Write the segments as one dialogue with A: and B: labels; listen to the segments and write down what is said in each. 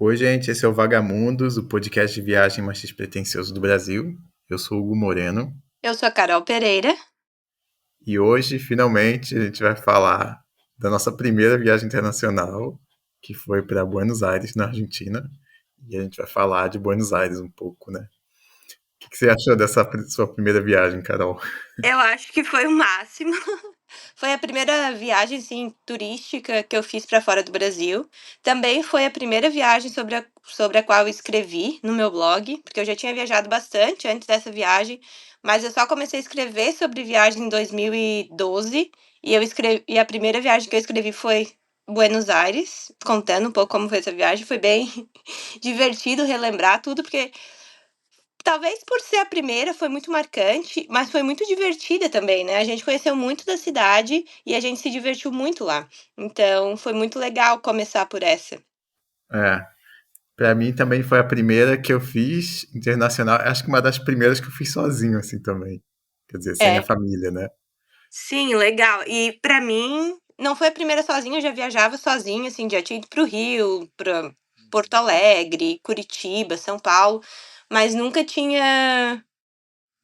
A: Oi, gente, esse é o Vagamundos, o podcast de viagem mais despretensioso do Brasil. Eu sou o Hugo Moreno
B: Eu sou a Carol Pereira.
A: e hoje, finalmente, a gente vai falar da nossa primeira viagem internacional, que foi para Buenos Aires, na Argentina. E a gente vai falar de Buenos Aires um pouco, né? O que você achou dessa sua primeira viagem, Carol?
B: Eu acho que foi o máximo. Foi a primeira viagem assim, turística que eu fiz para fora do Brasil. Também foi a primeira viagem sobre a qual eu escrevi no meu blog, porque eu já tinha viajado bastante antes dessa viagem, mas eu só comecei a escrever sobre viagem em 2012 e a primeira viagem que eu escrevi foi Buenos Aires, contando um pouco como foi essa viagem. Foi bem divertido relembrar tudo, porque talvez por ser a primeira foi muito marcante, mas foi muito divertida também, né? A gente conheceu muito da cidade e a gente se divertiu muito lá. Então, foi muito legal começar por essa.
A: É, para mim também foi a primeira que eu fiz internacional. Acho que uma das primeiras que eu fiz sozinho, assim, também. Quer dizer, sem a
B: É,
A: família, né?
B: sim, legal. E pra mim, não foi a primeira sozinha, eu já viajava sozinha, assim, já tinha ido pro Rio, pra Porto Alegre, Curitiba, São Paulo, mas nunca tinha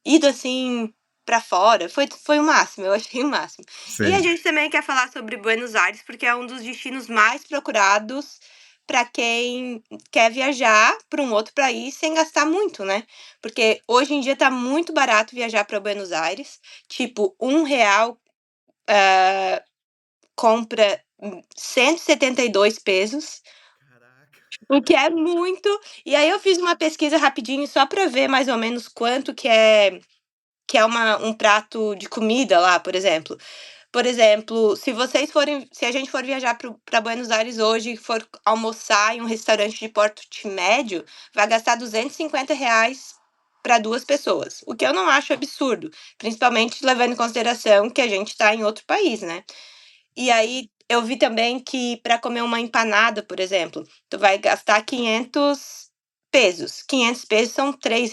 B: ido assim pra fora. Foi o máximo, eu achei o máximo. E a
A: Sim,
B: gente também quer falar sobre Buenos Aires, porque é um dos destinos mais procurados para quem quer viajar para um outro país sem gastar muito, né? Porque hoje em dia tá muito barato viajar para Buenos Aires. Tipo, R$ 1 compra 172 pesos, o que é muito. E aí eu fiz uma pesquisa rapidinho só para ver mais ou menos quanto que é um prato de comida lá, por exemplo. Por exemplo, se a gente for viajar para Buenos Aires hoje e for almoçar em um restaurante de porte médio, vai gastar R$ 250 para duas pessoas, o que eu não acho absurdo, principalmente levando em consideração que a gente está em outro país, né? E aí eu vi também que para comer uma empanada, por exemplo, tu vai gastar 500 pesos. 500 pesos são R$ 3.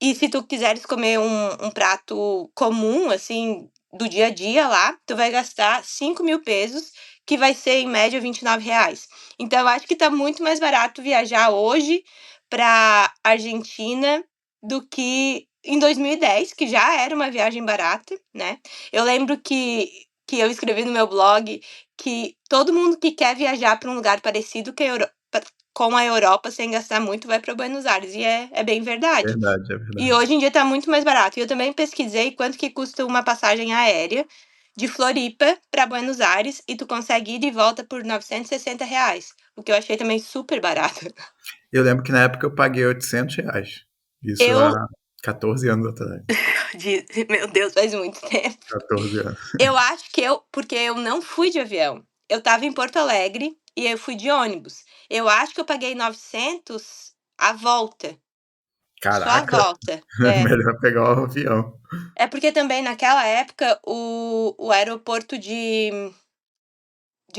B: E se tu quiseres comer um prato comum, assim, do dia a dia lá, tu vai gastar 5.000 pesos, que vai ser em média R$ 29. Então, eu acho que tá muito mais barato viajar hoje pra Argentina do que em 2010, que já era uma viagem barata, né? Eu lembro que eu escrevi no meu blog que todo mundo que quer viajar para um lugar parecido com a Europa sem gastar muito vai para Buenos Aires. E é bem
A: é
B: verdade.
A: verdade, é
B: E
A: verdade.
B: hoje em dia tá muito mais barato. E eu também pesquisei quanto que custa uma passagem aérea de Floripa para Buenos Aires e tu consegue ir de volta por R$ 960, o que eu achei também super barato.
A: Eu lembro que na época eu paguei R$ 800. Isso há
B: Eu,
A: 14 anos atrás.
B: meu Deus, faz muito tempo.
A: 14 anos.
B: Eu acho que porque eu não fui de avião. Eu tava em Porto Alegre e eu fui de ônibus. Eu acho que eu paguei 900 a volta. Só a
A: Caraca,
B: volta. É.
A: melhor pegar o avião.
B: É porque também naquela época o aeroporto de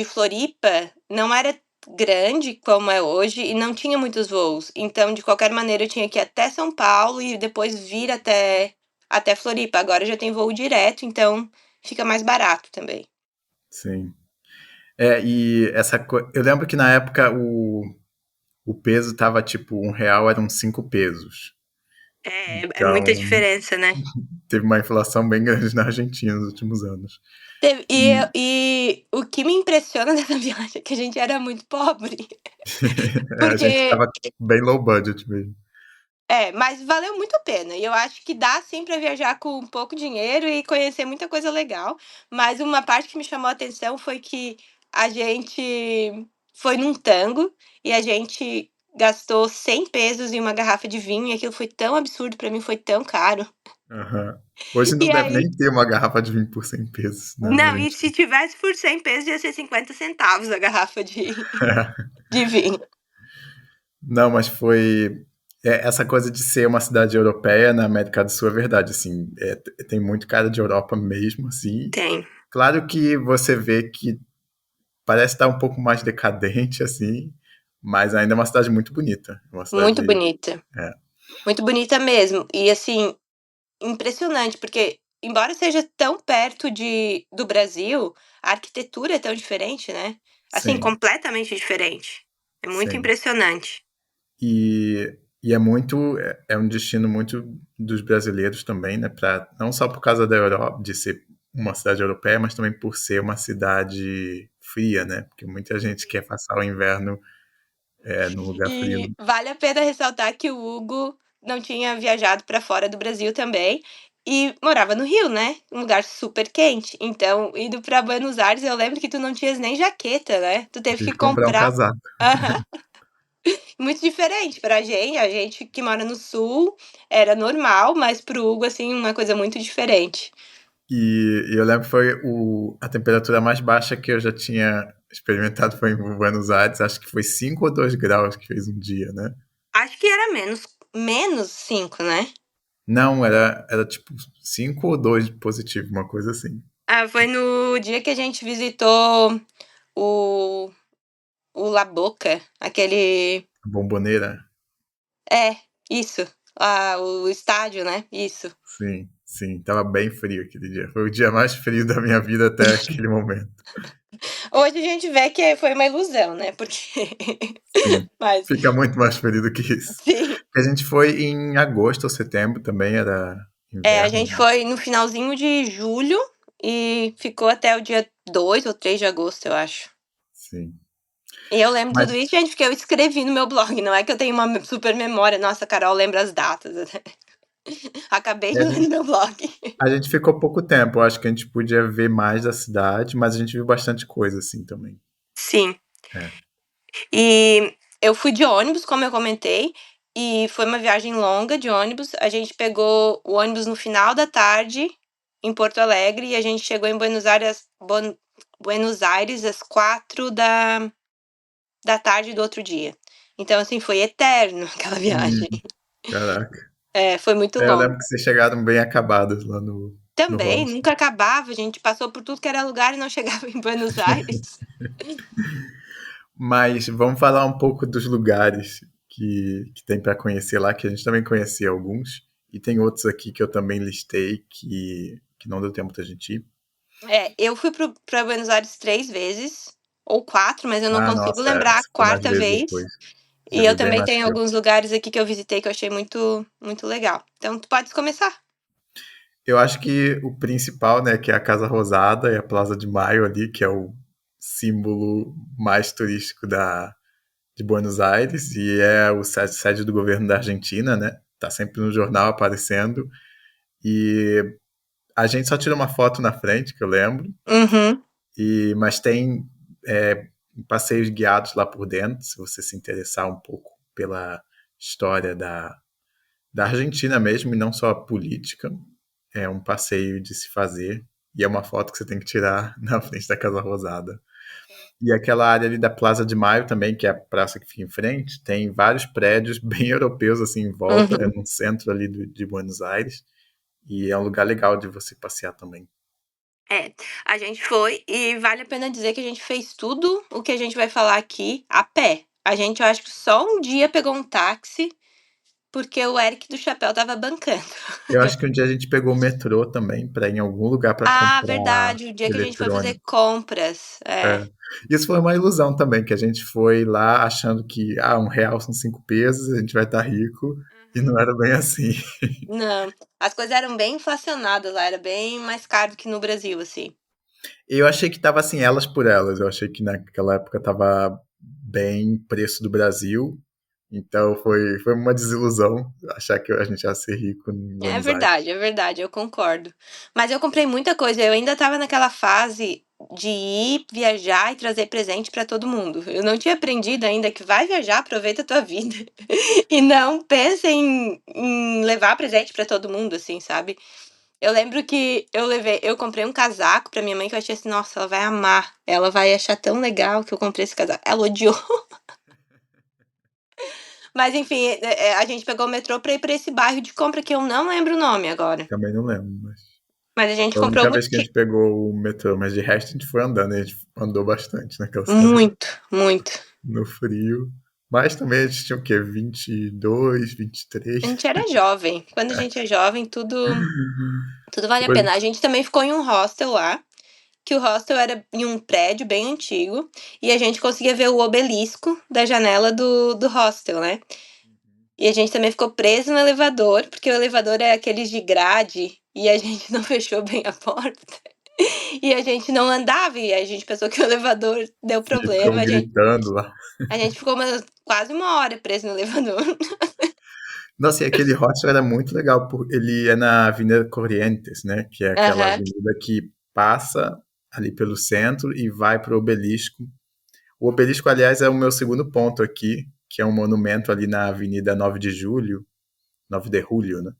B: Floripa não era grande como é hoje e não tinha muitos voos. Então, de qualquer maneira, eu tinha que ir até São Paulo e depois vir até Floripa. Agora já tem voo direto, então fica mais barato também.
A: Sim. E eu lembro que na época o peso tava tipo, R$ 1 eram 5 pesos.
B: É muita
A: Então,
B: diferença, né?
A: teve uma inflação bem grande na Argentina nos últimos anos.
B: E o que me impressiona dessa viagem é que a gente era muito pobre.
A: A gente
B: Porque
A: tava bem low budget mesmo.
B: mas valeu muito a pena. E eu acho que dá sim para viajar com pouco dinheiro e conhecer muita coisa legal. Mas uma parte que me chamou a atenção foi que a gente foi num tango e a gente gastou 100 pesos em uma garrafa de vinho. E aquilo foi tão absurdo para mim, foi tão caro.
A: Aham. Hoje não
B: E
A: deve
B: aí,
A: nem ter uma garrafa de vinho por 100 pesos na
B: não, e
A: Argentina.
B: se tivesse por 100 pesos, ia ser 50 centavos a garrafa de vinho.
A: Não, mas foi. Essa coisa de ser uma cidade europeia na América do Sul é verdade, assim, tem muito cara de Europa mesmo, assim.
B: Tem.
A: Claro que você vê que parece estar um pouco mais decadente, assim, mas ainda é uma cidade muito bonita. É uma
B: Muito
A: cidade.
B: bonita.
A: É,
B: Muito bonita mesmo. E assim, impressionante, porque embora seja tão perto do Brasil, a arquitetura é tão diferente, né? Assim,
A: sim,
B: completamente diferente. É muito
A: sim.
B: impressionante.
A: E é um destino muito dos brasileiros também, né? Não só por causa da Europa, de ser uma cidade europeia, mas também por ser uma cidade fria, né? Porque muita gente quer passar o inverno num lugar frio.
B: E vale a pena ressaltar que o Hugo não tinha viajado para fora do Brasil também e morava no Rio, né? Um lugar super quente. Então, indo para Buenos Aires, eu lembro que tu não tinhas nem jaqueta, né? Tu teve
A: Tive
B: que
A: que comprar um
B: comprar.
A: casaco.
B: Aham. Muito diferente pra gente. A gente que mora no sul era normal, mas pro Hugo, assim, uma coisa muito diferente.
A: E eu lembro que foi a temperatura mais baixa que eu já tinha experimentado foi em Buenos Aires. Acho que foi 5 ou 2 graus que fez um dia, né?
B: Acho que era menos 5, né?
A: Não, era tipo 5 ou 2 positivo, uma coisa assim.
B: Ah, foi no dia que a gente visitou o, o La Boca, aquele.
A: A bomboneira.
B: É, isso. Ah, o estádio, né? Isso.
A: Sim, sim, tava bem frio aquele dia. Foi o dia mais frio da minha vida até aquele momento.
B: Hoje a gente vê que foi uma ilusão, né? Porque.
A: Sim,
B: Mas,
A: fica muito mais frio do que isso.
B: sim.
A: A gente foi em agosto ou setembro, também era
B: É, a
A: inverno,
B: gente
A: né?
B: foi no finalzinho de julho e ficou até o dia 2 ou 3 de agosto, eu acho.
A: Sim.
B: E eu lembro
A: Mas
B: tudo isso, gente, porque eu escrevi no meu blog, não é que eu tenho uma super memória. Nossa, Carol lembra as datas. Acabei
A: é,
B: de ler no meu blog.
A: a gente ficou pouco tempo. Eu acho que a gente podia ver mais da cidade, mas a gente viu bastante coisa assim também.
B: Sim.
A: É,
B: E eu fui de ônibus, como eu comentei, e foi uma viagem longa de ônibus. A gente pegou o ônibus no final da tarde em Porto Alegre e a gente chegou em Buenos Aires às 4 da tarde do outro dia. Então, assim, foi eterno aquela viagem.
A: caraca.
B: É, foi muito
A: Eu
B: longo.
A: lembro que vocês chegaram bem acabados lá no
B: Também,
A: hostel.
B: nunca acabava, a gente passou por tudo que era lugar e não chegava em Buenos Aires.
A: Mas vamos falar um pouco dos lugares que tem para conhecer lá, que a gente também conhecia alguns. E tem outros aqui que eu também listei que não deu tempo da gente ir.
B: É, eu fui para Buenos Aires 3 vezes, ou 4, mas eu não
A: Ah,
B: consigo
A: nossa,
B: lembrar a
A: você foi mais
B: quarta
A: vezes
B: vez.
A: depois.
B: E
A: Já
B: eu
A: vi bem
B: também
A: mais
B: tenho
A: que eu.
B: alguns lugares aqui que eu visitei que eu achei muito, muito legal. Então, tu pode começar.
A: Eu acho que o principal, né, que é a Casa Rosada e a Plaza de Maio ali, que é o símbolo mais turístico de Buenos Aires e é o sede do governo da Argentina, né? Tá sempre no jornal aparecendo. E a gente só tira uma foto na frente, que eu lembro,
B: Uhum,
A: mas tem passeios guiados lá por dentro, se você se interessar um pouco pela história da Argentina mesmo, e não só a política. É um passeio de se fazer, e é uma foto que você tem que tirar na frente da Casa Rosada. E aquela área ali da Plaza de Maio também, que é a praça que fica em frente, tem vários prédios bem europeus assim em volta, é
B: uhum.
A: no centro ali de Buenos Aires, e é um lugar legal de você passear também.
B: É, a gente foi e vale a pena dizer que a gente fez tudo o que a gente vai falar aqui a pé. A gente, eu acho que só um dia pegou um táxi porque o Eric do Chapéu tava bancando.
A: Eu acho que um dia a gente pegou o metrô também para ir em algum lugar para
B: Ah,
A: comprar
B: verdade, o dia que a gente foi fazer
A: eletrônico.
B: compras. É.
A: É. Isso foi uma ilusão também, que a gente foi lá achando que R$ 1 são 5 pesos, a gente vai estar rico, e não
B: Uhum.
A: era bem assim.
B: Não, as coisas eram bem inflacionadas lá, era bem mais caro do que no Brasil, assim.
A: Eu achei que tava assim, elas por elas. Eu achei que naquela época tava bem preço do Brasil. Então foi uma desilusão achar que a gente ia ser rico em Buenos Aires.
B: É verdade, eu concordo. Mas eu comprei muita coisa, eu ainda estava naquela fase de ir, viajar e trazer presente para todo mundo. Eu não tinha aprendido ainda que vai viajar, aproveita a tua vida. E não pensa em levar presente para todo mundo, assim, sabe? Eu lembro que eu comprei um casaco pra minha mãe que eu achei assim, nossa, ela vai amar. Ela vai achar tão legal que eu comprei esse casaco. Ela odiou. Mas enfim, a gente pegou o metrô pra ir pra esse bairro de compra que eu não lembro o nome agora.
A: Também não lembro, mas
B: Mas a gente
A: foi a
B: comprou
A: única vez que a gente pegou o metrô, mas de resto a gente foi andando, e a gente andou bastante naquela cidade,
B: muito, muito.
A: no frio. Mas também a gente tinha o quê? 22,
B: A
A: 23.
B: gente era jovem. Quando a gente é jovem, tudo vale a
A: Hoje,
B: pena. A gente também ficou em um hostel lá, que o hostel era em um prédio bem antigo e a gente conseguia ver o obelisco da janela do hostel, né? E a gente também ficou preso no elevador, porque o elevador é aqueles de grade e a gente não fechou bem a porta. E a gente não andava e a gente pensou que o elevador deu
A: Sim, ficamos
B: problema.
A: gritando lá.
B: A gente ficou quase uma hora preso no elevador.
A: Nossa, e aquele hostel era muito legal, ele é na Avenida Corrientes, né? Que é aquela
B: Aham.
A: avenida que passa ali pelo centro e vai para o Obelisco. O Obelisco, aliás, é o meu segundo ponto aqui, que é um monumento ali na Avenida 9 de Julho, 9 de Julho, né?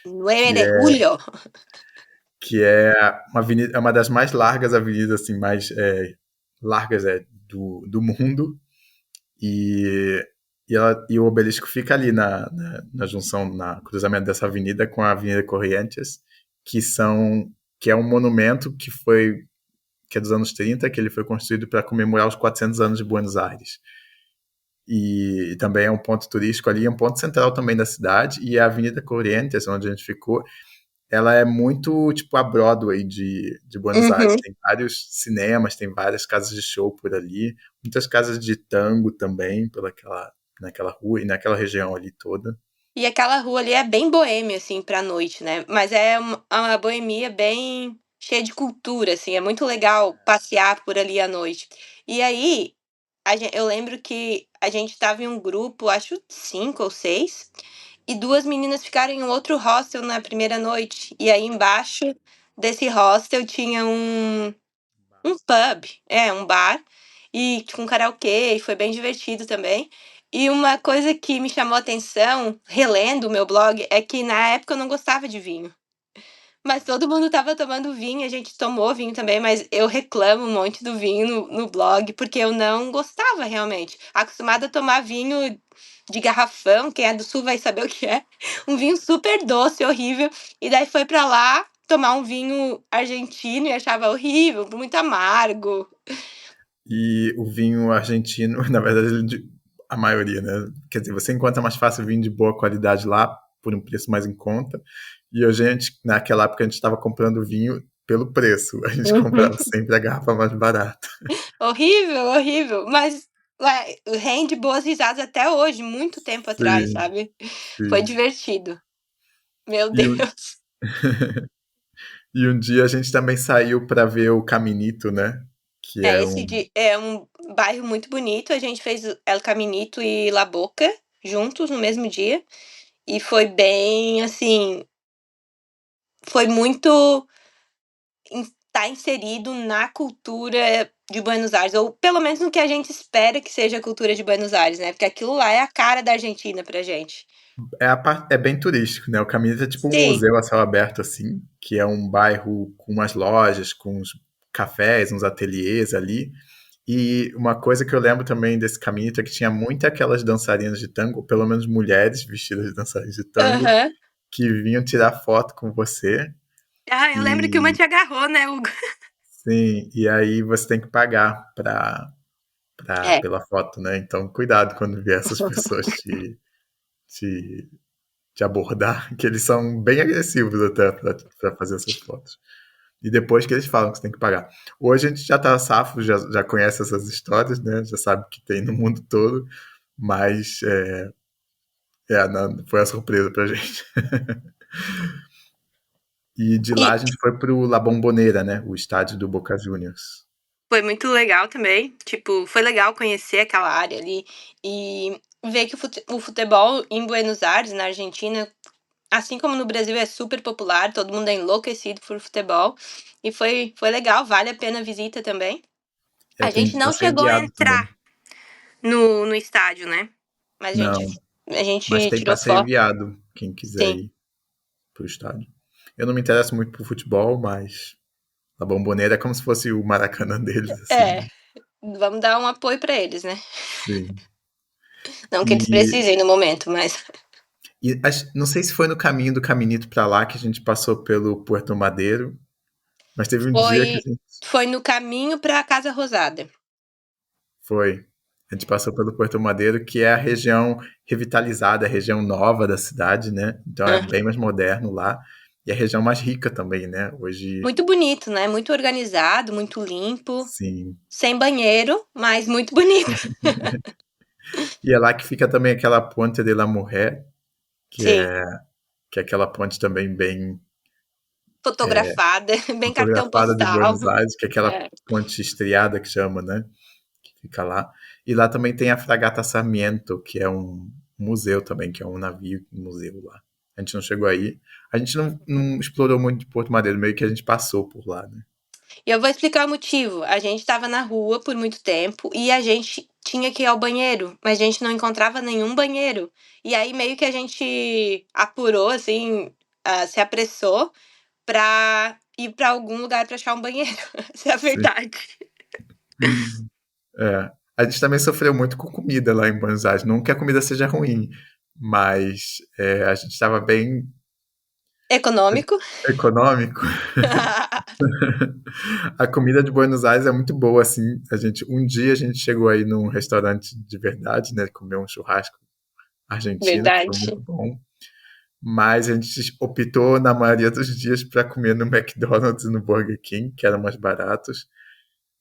B: 9
A: Que
B: de
A: é,
B: julho.
A: que é uma avenida, é uma das mais largas avenidas, assim, mais largas do mundo. E, e o obelisco fica ali na junção, na cruzamento dessa avenida com a Avenida Corrientes, que são que é um monumento que é dos anos 30, que ele foi construído para comemorar os 400 anos de Buenos Aires. E também é um ponto turístico ali, é um ponto central também da cidade, e a Avenida Corrientes, onde a gente ficou, ela é muito tipo a Broadway de Buenos Aires.
B: Uhum.
A: Tem vários cinemas, tem várias casas de show por ali, muitas casas de tango também naquela rua e naquela região ali toda.
B: E aquela rua ali é bem boêmia, assim, pra noite, né? Mas é uma boemia bem cheia de cultura, assim. É muito legal passear por ali à noite. E aí, eu lembro que a gente estava em um grupo, acho 5 ou 6, e duas meninas ficaram em um outro hostel na primeira noite. E aí embaixo desse hostel tinha um pub, um bar, e com karaokê, e foi bem divertido também. E uma coisa que me chamou a atenção, relendo o meu blog, é que na época eu não gostava de vinho. Mas todo mundo estava tomando vinho, a gente tomou vinho também, mas eu reclamo um monte do vinho no blog, porque eu não gostava realmente. Acostumada a tomar vinho de garrafão, quem é do sul vai saber o que é. Um vinho super doce, horrível. E daí foi pra lá tomar um vinho argentino e achava horrível, muito amargo.
A: E o vinho argentino, na verdade, a maioria, né? Quer dizer, você encontra mais fácil vinho de boa qualidade lá, por um preço mais em conta. E a gente, naquela época, a gente estava comprando vinho pelo preço. A gente
B: Uhum.
A: comprava sempre a garrafa mais barata.
B: Horrível, horrível. Mas rende boas risadas até hoje, muito tempo atrás,
A: Sim,
B: sabe? Foi
A: sim.
B: divertido. Meu
A: E um,
B: Deus.
A: e um dia a gente também saiu para ver o Caminito, né? Que é um.
B: É um bairro muito bonito. A gente fez El Caminito e La Boca juntos no mesmo dia. E foi bem, assim, foi muito tá inserido na cultura de Buenos Aires, ou pelo menos no que a gente espera que seja a cultura de Buenos Aires, né? Porque aquilo lá é a cara da Argentina pra gente.
A: É bem turístico, né? O Caminito é tipo um
B: Sim.
A: museu a céu aberto, assim, que é um bairro com umas lojas, com uns cafés, uns ateliês ali. E uma coisa que eu lembro também desse Caminito é que tinha muitas aquelas dançarinas de tango, pelo menos mulheres vestidas de dançarinas de tango,
B: Aham.
A: que vinham tirar foto com você.
B: Ah, eu lembro que uma
A: E
B: te agarrou, né, Hugo?
A: sim, e aí você tem que pagar
B: É.
A: pela foto, né? Então cuidado quando vier essas pessoas te, te abordar, que eles são bem agressivos até para fazer essas fotos. E depois que eles falam que você tem que pagar. Hoje a gente já tá safo, já conhece essas histórias, né? Já sabe que tem no mundo todo, mas foi a surpresa pra gente. E de lá
B: E
A: a gente foi pro La Bombonera, né? O estádio do Boca Juniors.
B: foi muito legal também. Tipo, foi legal conhecer aquela área ali e ver que o futebol em Buenos Aires, na Argentina, assim como no Brasil, é super popular, todo mundo é enlouquecido por futebol. E foi legal, vale a pena a visita também. A
A: Tem
B: gente
A: que
B: não
A: passar
B: chegou a
A: enviado também.
B: entrar no estádio, né? Mas
A: Não,
B: a
A: mas
B: gente
A: tem
B: tirou
A: passeio
B: foto.
A: enviado, quem quiser
B: Sim.
A: ir pro estádio. Eu não me interesso muito por futebol, mas La Bombonera é como se fosse o Maracanã deles, assim,
B: É,
A: né?
B: vamos dar um apoio pra eles, né?
A: Sim.
B: Não que eles
A: E,
B: precisem no momento, mas
A: não sei se foi no caminho do Caminito pra lá que a gente passou pelo Puerto Madeiro, mas teve um dia que a
B: foi
A: gente
B: foi no caminho pra Casa Rosada.
A: foi. A gente passou pelo Puerto Madeiro, que é a região revitalizada, a região nova da cidade, né? Então é
B: Aham.
A: bem mais moderno lá. E a região mais rica também, né? Hoje,
B: Muito bonito, né? Muito organizado, muito limpo,
A: sim.
B: sem banheiro, mas muito bonito.
A: E é lá que fica também aquela Ponte de la Mujer, que
B: Sim,
A: é, que é aquela ponte também bem
B: fotografada, bem cartão
A: fotografada de
B: postal.
A: Buenos Aires, que é aquela
B: É.
A: ponte estriada que chama, né? Que fica lá. E lá também tem a Fragata Sarmiento, que é um museu também, que é um navio, um museu lá. A gente não chegou aí. A gente não explorou muito de Porto Madeiro, meio que a gente passou por lá, né?
B: E eu vou explicar o motivo. A gente estava na rua por muito tempo e a gente tinha que ir ao banheiro, mas a gente não encontrava nenhum banheiro. E aí meio que a gente apurou, assim, se apressou pra ir pra algum lugar pra achar um banheiro. Essa é a
A: Sim.
B: verdade.
A: É. A gente também sofreu muito com comida lá em Buenos Aires. Não que a comida seja ruim, mas a gente estava bem
B: Econômico.
A: econômico. A comida de Buenos Aires é muito boa, assim. Um dia a gente chegou aí num restaurante de verdade, né? Comer um churrasco argentino, que foi muito
B: Verdade.
A: bom. Mas a gente optou, na maioria dos dias, para comer no McDonald's e no Burger King, que eram mais baratos.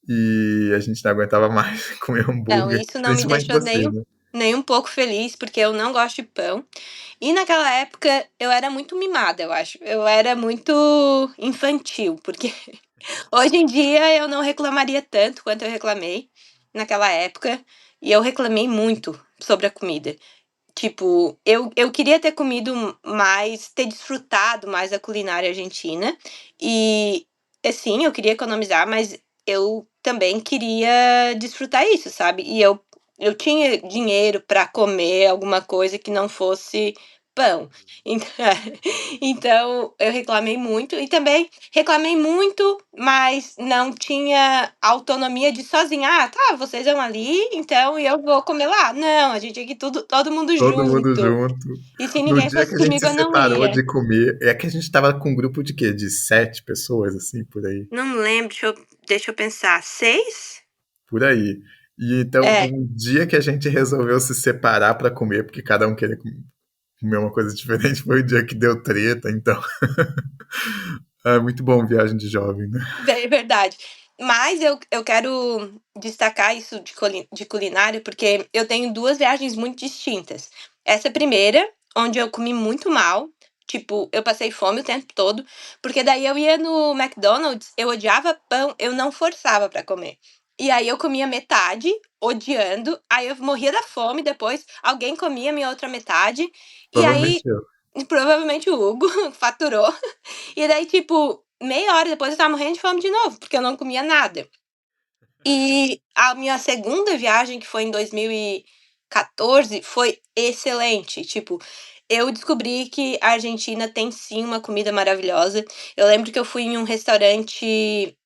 A: E a gente não aguentava mais comer
B: Não,
A: hambúrguer,
B: isso não me
A: principalmente
B: deixou
A: você, né?
B: nem um pouco feliz, porque eu não gosto de pão. E naquela época eu era muito mimada, eu acho. Eu era muito infantil, porque hoje em dia eu não reclamaria tanto quanto eu reclamei naquela época. E eu reclamei muito sobre a comida. Tipo, eu queria ter comido mais, ter desfrutado mais da culinária argentina. E, assim, eu queria economizar, mas eu também queria desfrutar isso, sabe? E eu tinha dinheiro para comer alguma coisa que não fosse pão. Então, então eu reclamei muito. E também reclamei muito, mas não tinha autonomia de sozinha. Ah, tá, vocês vão ali, então eu vou comer lá. Não, a gente tinha que todo mundo
A: Todo mundo
B: junto.
A: junto.
B: E se
A: No
B: ninguém
A: dia
B: fosse
A: que a gente
B: comigo,
A: se
B: eu não
A: separou
B: ia.
A: de comer, é que a gente tava com um grupo de quê? De 7 pessoas, assim, por aí.
B: Não lembro, deixa eu pensar. 6?
A: Por aí. E então,
B: É,
A: um dia que a gente resolveu se separar para comer, porque cada um queria comer uma coisa diferente, foi o dia que deu treta, então. É muito bom viagem de jovem, né?
B: verdade. Mas eu quero destacar isso de culinária, porque eu tenho duas viagens muito distintas. Essa primeira, onde eu comi muito mal, tipo, eu passei fome o tempo todo, porque daí eu ia no McDonald's, eu odiava pão, eu não forçava pra comer. E aí eu comia metade, odiando, aí eu morria da fome depois, alguém comia a minha outra metade, e aí
A: Provavelmente eu.
B: provavelmente o Hugo faturou. E daí, tipo, meia hora depois eu estava morrendo de fome de novo, porque eu não comia nada. E a minha segunda viagem, que foi em 2014, foi excelente. Tipo, eu descobri que a Argentina tem sim uma comida maravilhosa. Eu lembro que eu fui em um restaurante.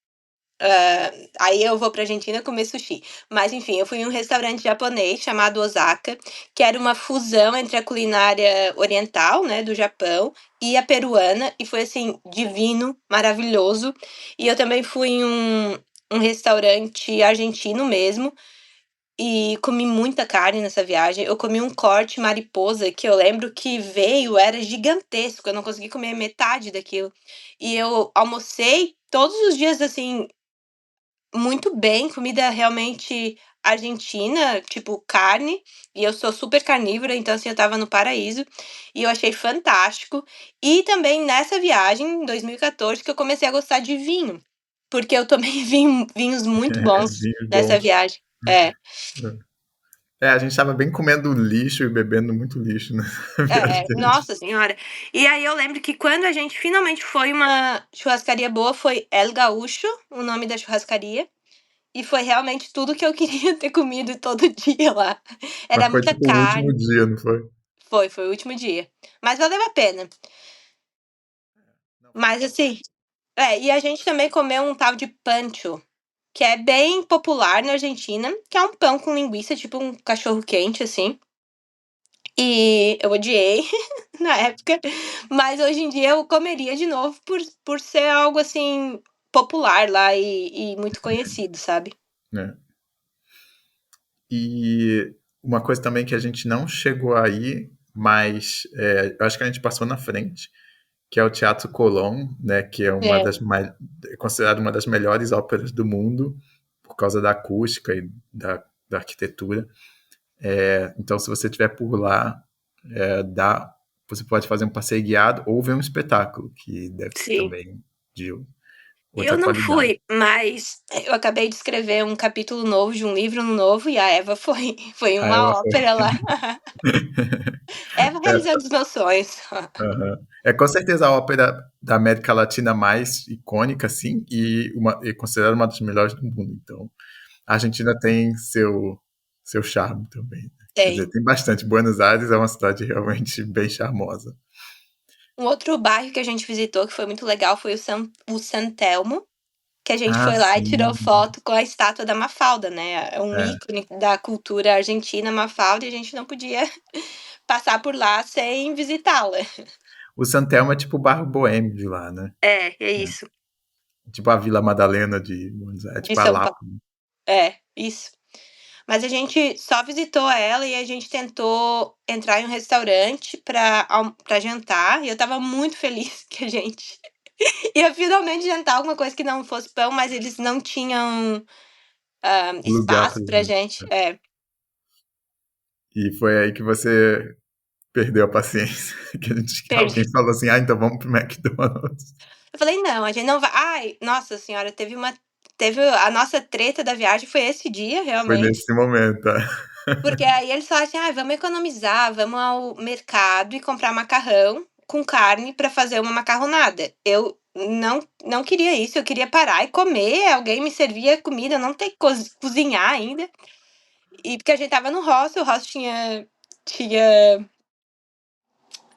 B: Aí eu vou pra Argentina comer sushi. Mas enfim, eu fui em um restaurante japonês chamado Osaka, que era uma fusão entre a culinária oriental, né, do Japão, e a peruana, e foi assim, divino, maravilhoso. E eu também fui em um restaurante argentino mesmo, e comi muita carne nessa viagem. Eu comi um corte mariposa que eu lembro que veio, era gigantesco, eu não consegui comer metade daquilo. E eu almocei todos os dias assim muito bem, comida realmente argentina, tipo carne, e eu sou super carnívora, então assim, eu estava no paraíso, e eu achei fantástico. E também nessa viagem, em 2014, que eu comecei a gostar de vinho, porque eu tomei vinhos muito bons
A: Vinhos
B: nessa
A: bons.
B: viagem. É,
A: A gente tava bem comendo lixo e bebendo muito lixo na viagem que a gente.
B: nossa senhora. E aí eu lembro que quando a gente finalmente foi uma churrascaria boa, foi El Gaúcho, o nome da churrascaria. E foi realmente tudo que eu queria ter comido todo dia lá.
A: Mas
B: Era
A: foi
B: muita
A: tipo o último
B: carne.
A: dia, não foi?
B: Foi o último dia. Mas valeu a pena.
A: Não, foi
B: Mas
A: bom.
B: assim, e a gente também comeu um tal de pancho, que é bem popular na Argentina, que é um pão com linguiça, tipo um cachorro quente, assim. E eu odiei na época, mas hoje em dia eu comeria de novo por ser algo assim popular lá e muito conhecido, sabe?
A: Né? E uma coisa também que a gente não chegou aí, mas eu acho que a gente passou na frente, que é o Teatro Colón, né, que é uma
B: É,
A: das mais, é considerado uma das melhores óperas do mundo por causa da acústica e da arquitetura. Então, se você estiver por lá, você pode fazer um passeio guiado ou ver um espetáculo, que deve ser
B: sim.
A: também de outra
B: Eu não
A: qualidade.
B: fui, mas eu acabei de escrever um capítulo novo de um livro novo e a Eva foi, foi
A: Ah, ela
B: uma
A: foi.
B: ópera lá. Eva
A: É,
B: realizando os meus sonhos.
A: é com certeza a ópera da América Latina mais icônica, assim, e considerada uma das melhores do mundo. Então, a Argentina tem seu charme também, né? Quer dizer,
B: Tem.
A: tem bastante. Buenos Aires é uma cidade realmente bem charmosa.
B: Um outro bairro que a gente visitou que foi muito legal foi o San Telmo, que a gente
A: Ah,
B: foi lá e tirou
A: sim.
B: foto com a estátua da Mafalda, né? É um
A: É.
B: ícone da cultura argentina, Mafalda, e a gente não podia passar por lá sem visitá-la.
A: O Santelmo é tipo o bairro boêmio de lá, né?
B: É isso.
A: Tipo a Vila Madalena de Buenos Aires,
B: De
A: tipo a
B: São Paulo.
A: Lapa.
B: É, isso. Mas a gente só visitou ela e a gente tentou entrar em um restaurante pra jantar, e eu estava muito feliz que a gente ia finalmente jantar alguma coisa que não fosse pão, mas eles não tinham,
A: Lugar pra
B: espaço pra
A: gente.
B: gente. É.
A: E foi aí que você perdeu a paciência. Que alguém
B: Perdi.
A: falou assim: ah, então vamos pro McDonald's.
B: Eu falei: "Não, a gente não vai". Ai, nossa senhora, teve a nossa treta da viagem foi esse dia,
A: Foi
B: realmente.
A: nesse momento.
B: Porque aí eles falaram assim: "Ai, vamos economizar, vamos ao mercado e comprar macarrão com carne pra fazer uma macarronada". Eu não queria isso, eu queria parar e comer, alguém me servia comida, não ter que cozinhar ainda. E porque a gente estava no hostel, o hostel tinha,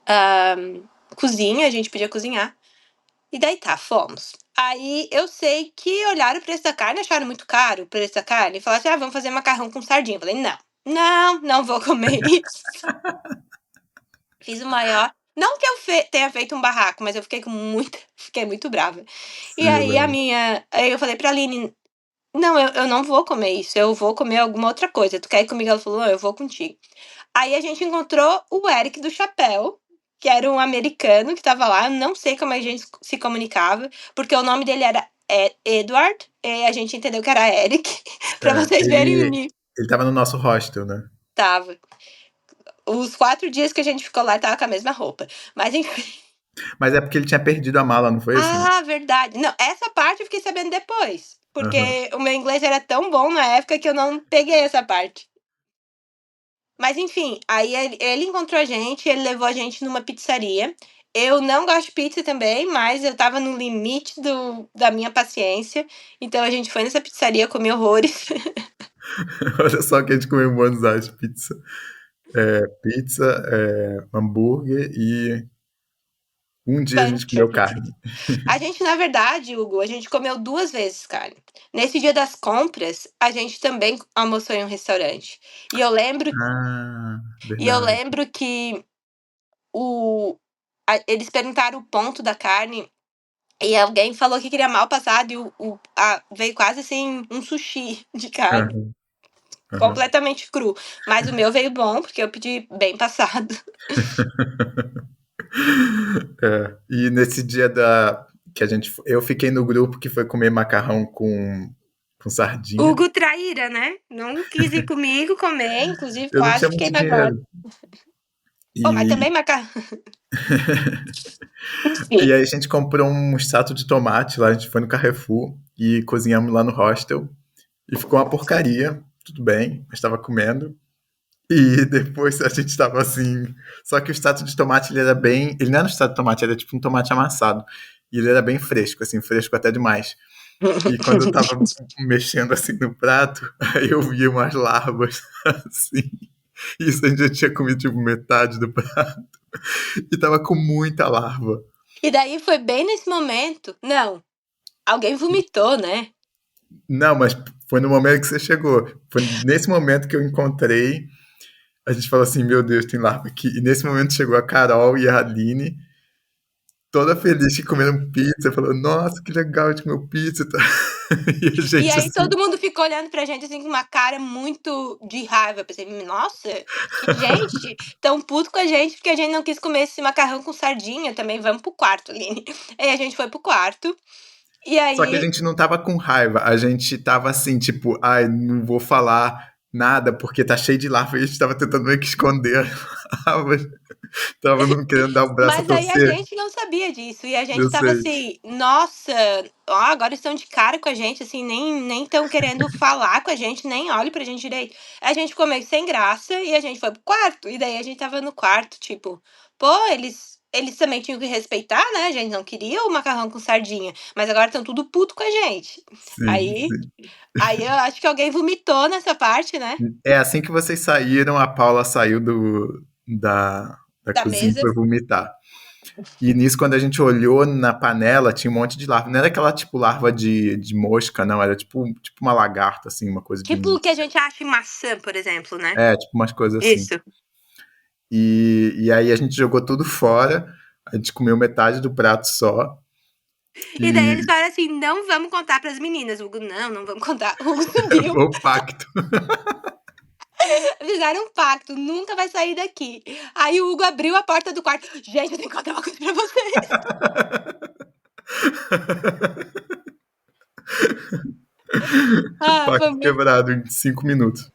B: hã, cozinha, a gente podia cozinhar. E daí tá, fomos. Aí eu sei que olharam o preço da carne, acharam muito caro o preço da carne e falaram assim: "Ah, vamos fazer macarrão com sardinha". Eu falei: "Não, não vou comer isso". Fiz o maior, não que eu tenha feito um barraco, mas eu fiquei com muita fiquei muito brava. E
A: Sim, eu
B: aí
A: lembro.
B: aí eu falei pra Aline: "Não, eu não vou comer isso, eu vou comer alguma outra coisa, tu quer ir comigo?". Ela falou: "Não, eu vou contigo". Aí a gente encontrou o Eric do chapéu, que era um americano que estava lá, eu não sei como a gente se comunicava, porque o nome dele era Edward, e a gente entendeu que era Eric, pra
A: É,
B: vocês verem o
A: ele,
B: nível.
A: ele tava no nosso hostel, né?
B: Tava. Os 4 dias que a gente ficou lá, ele estava com a mesma roupa, mas enfim.
A: Mas é porque ele tinha perdido a mala, não foi isso?
B: Ah, verdade. Não, essa parte eu fiquei sabendo depois,
A: Aham.
B: porque o meu inglês era tão bom na época que eu não peguei essa parte. Mas enfim, aí ele encontrou a gente, ele levou a gente numa pizzaria. Eu não gosto de pizza também, mas eu estava no limite da minha paciência, então a gente foi nessa pizzaria, comi horrores.
A: Olha só o que a gente comeu em Buenos Aires: pizza, hambúrguer e um dia a
B: Pão
A: gente comeu
B: francês.
A: carne.
B: A gente, na verdade, Hugo, a gente comeu 2 vezes carne. Nesse dia das compras, a gente também almoçou em um restaurante. E eu lembro
A: Ah,
B: e eu
A: verdade.
B: lembro que o eles perguntaram o ponto da carne e alguém falou que queria mal passado e veio quase assim um sushi de carne,
A: Aham, aham.
B: completamente cru. Mas o meu veio bom, porque eu pedi bem passado.
A: E nesse dia que eu fiquei no grupo que foi comer macarrão com sardinha.
B: Hugo traíra, né? Não quis ir comigo comer, inclusive
A: Eu não
B: quase
A: tinha
B: fiquei
A: muito
B: magoada.
A: dinheiro.
B: Pô, mas
A: E,
B: também
A: e
B: enfim.
A: aí a gente comprou um extrato de tomate lá, a gente foi no Carrefour e cozinhamos lá no hostel. E ficou uma porcaria, tudo bem, mas estava comendo. E depois a gente tava assim. Só que o extrato de tomate ele era bem. Ele não era um extrato de tomate, era tipo um tomate amassado. E ele era bem fresco, assim, fresco até demais. E quando eu tava mexendo assim no prato, aí eu vi umas larvas assim. Isso a gente já tinha comido tipo metade do prato. E tava com muita larva.
B: E daí foi bem nesse momento. Não, alguém vomitou, né?
A: Não, mas foi no momento que você chegou. Foi nesse momento que eu encontrei. A gente falou assim: meu Deus, tem larva aqui. E nesse momento chegou a Carol e a Aline, toda feliz que comeram pizza. Falou: nossa, que legal, a gente comeu pizza. E a
B: E
A: gente
B: aí
A: assim,
B: todo mundo ficou olhando pra gente assim com uma cara muito de raiva. Eu pensei, nossa, que gente tão puto com a gente porque a gente não quis comer esse macarrão com sardinha também. Vamos pro quarto, Aline. Aí a gente foi pro quarto. E
A: só que a
B: aí.
A: gente não tava com raiva, a gente tava assim, tipo, ai, não vou falar nada porque tá cheio de larva e a gente tava tentando meio que esconder as larvas. Tava não querendo dar o braço a
B: Mas aí a
A: torcer.
B: gente não sabia disso. E a gente
A: Eu
B: tava
A: sei.
B: assim, nossa, ó, agora estão de cara com a gente, assim, nem estão querendo falar com a gente, nem olham pra gente direito. A gente ficou meio sem graça e a gente foi pro quarto. E daí a gente tava no quarto, tipo, pô, eles também tinham que respeitar, né? A gente não queria o macarrão com sardinha, mas agora estão tudo puto com a gente.
A: Sim,
B: Aí,
A: sim.
B: aí eu acho que alguém vomitou nessa parte, né?
A: É assim que vocês saíram, a Paula saiu da
B: Da
A: cozinha e
B: mesa.
A: foi vomitar. E nisso, quando a gente olhou na panela, tinha um monte de larva. Não era aquela tipo larva de mosca, não. Era tipo uma lagarta, assim, uma coisa de
B: Tipo o
A: um.
B: que a gente acha em maçã, por exemplo, né?
A: É, tipo umas coisas assim.
B: Isso.
A: E aí a gente jogou tudo fora. A gente comeu metade do prato só.
B: E daí
A: E
B: eles falaram assim: não vamos contar pras meninas. O Hugo, não vamos contar. O Hugo subiu.
A: foi o pacto.
B: Fizeram um pacto, nunca vai sair daqui. Aí o Hugo abriu a porta do quarto. Gente, eu tenho que contar uma coisa pra vocês. Ah, foi
A: Pacto
B: muito.
A: quebrado em 5 minutos.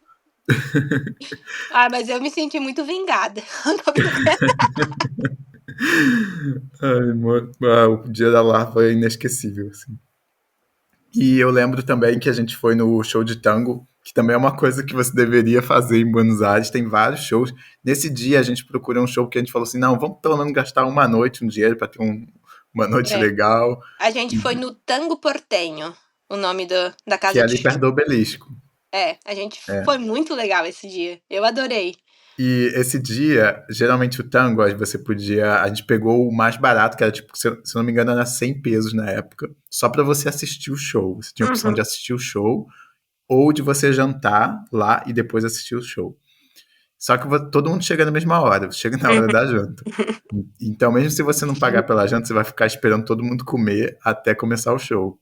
B: Ah, mas eu me senti muito vingada. Não tô brincando.
A: Ai, o dia da larva é inesquecível, assim. E eu lembro também que a gente foi no show de tango, que também é uma coisa que você deveria fazer em Buenos Aires. Tem vários shows. Nesse dia a gente procurou um show que a gente falou assim: não, vamos pelo menos gastar uma noite, um dinheiro para ter uma noite
B: É,
A: legal,
B: a gente foi no Tango Portenho, o nome da
A: que é
B: casa de
A: ali perto
B: show.
A: do Obelisco.
B: É, a gente
A: É.
B: foi muito legal esse dia. Eu adorei.
A: E esse dia, geralmente o tango, aí você podia. A gente pegou o mais barato, que era tipo, se eu não me engano, era 100 pesos na época, só para você assistir o show. Você tinha a opção de
B: Uhum.
A: assistir o show ou de você jantar lá e depois assistir o show. Só que todo mundo chega na mesma hora, chega na hora da janta. Então, mesmo se você não pagar pela janta, você vai ficar esperando todo mundo comer até começar o show.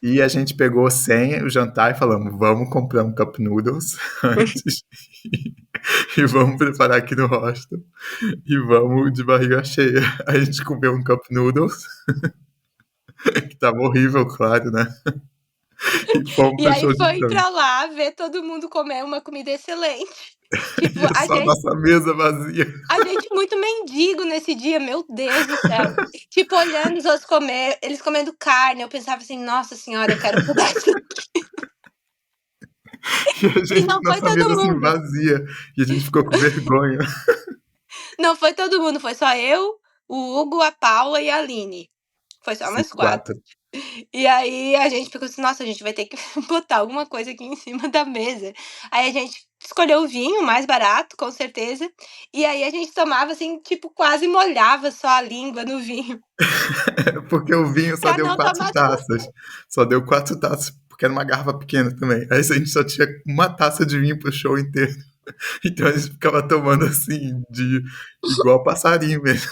A: E a gente pegou sem o jantar e falamos: vamos comprar um cup noodles antes e vamos preparar aqui no hostel e vamos de barriga cheia. A gente comeu um cup noodles, que tava horrível, claro, né? E fomos
B: E
A: pro
B: aí
A: show de
B: foi
A: tango.
B: pra lá ver todo mundo comer uma comida excelente. Tipo,
A: E só nossa mesa vazia.
B: a gente muito mendigo nesse dia, meu Deus do céu. Tipo, olhando os outros comer, eles comendo carne, eu pensava assim, nossa senhora, eu quero um pedaço.
A: E a
B: E
A: gente,
B: não foi
A: nossa
B: todo
A: mesa assim
B: mundo.
A: vazia. E a gente ficou com vergonha.
B: Não foi todo mundo, foi só eu, o Hugo, a Paula e a Aline. Foi só
A: Sim,
B: nós quatro.
A: 4.
B: E aí a gente ficou assim, nossa, a gente vai ter que botar alguma coisa aqui em cima da mesa. Aí a gente escolheu o vinho mais barato, com certeza. E aí a gente tomava assim, tipo, quase molhava só a língua no vinho,
A: Porque o vinho só
B: pra
A: deu
B: não
A: 4
B: tomar tudo.
A: taças. Só deu 4 taças, porque era uma garrafa pequena também. Aí a gente só tinha uma taça de vinho pro show inteiro. Então a gente ficava tomando assim, de igual passarinho mesmo.